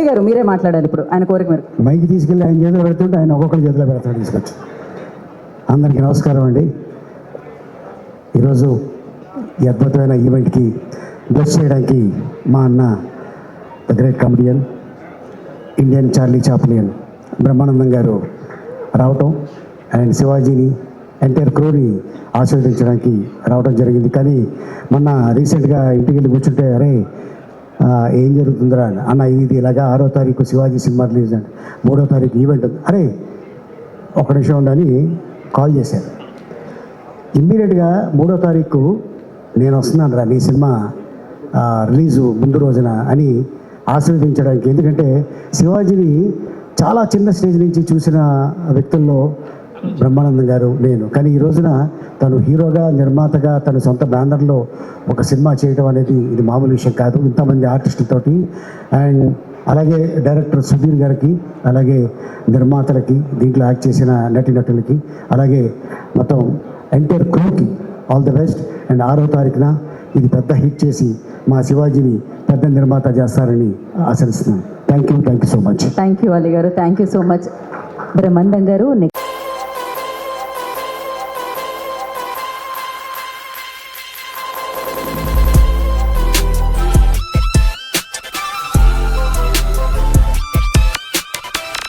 గారు మీరే మాట్లాడాలి ఇప్పుడు ఆయన కోరిక మీరు. మైక్ తీసుకెళ్ళి ఆయన చేతిలో పెడుతుంటే ఆయన ఒక్కొక్కరి చేతిలో పెడతాడు తీసుకొచ్చి. అందరికీ నమస్కారం అండి. ఈరోజు ఈ అద్భుతమైన ఈవెంట్కి బ్లెస్ చేయడానికి మా అన్న the great comedian Indian Charlie Chaplin Brahmanandam garu రావటం అండ్ శివాజీని ఎంటైర్ క్రూని ఆశీర్వదించడానికి రావడం జరిగింది. కానీ మొన్న రీసెంట్గా ఇంటికి వెళ్ళి కూర్చుంటే అరే ఏం జరుగుతుందిరా అన్న, ఇది ఇలాగా 6వ తారీఖు శివాజీ సినిమా రిలీజ్ అండి, 3వ తారీఖు ఈవెంట్ ఉంది, అరే ఒక నిమిషం ఉండని కాల్ చేశారు. ఇమ్మీడియట్గా 3వ తారీఖు నేను వస్తున్నాను రా నీ సినిమా రిలీజు ముందు రోజున అని ఆశీర్వదించడానికి. ఎందుకంటే శివాజీని చాలా చిన్న స్టేజ్ నుంచి చూసిన వ్యక్తుల్లో బ్రహ్మానందం గారు నేను. కానీ ఈ రోజున తను హీరోగా నిర్మాతగా తన సొంత బ్యానర్లో ఒక సినిమా చేయడం అనేది ఇది మామూలు విషయం కాదు. ఇంతమంది ఆర్టిస్టులతోటి అండ్ అలాగే డైరెక్టర్ సుధీర్ గారికి, అలాగే నిర్మాతలకి, దీంట్లో యాక్ట్ చేసిన నటీనటులకి, అలాగే మొత్తం ఎంటైర్ క్రూకి ఆల్ ది బెస్ట్. అండ్ 6వ తారీఖున ఇది పెద్ద హిట్ చేసి మా శివాజీని పెద్ద నిర్మాత చేస్తారని ఆశిస్తున్నాను. Thank you so much. Thank you Ali garu, thank you so much. Brahmanandam గారు.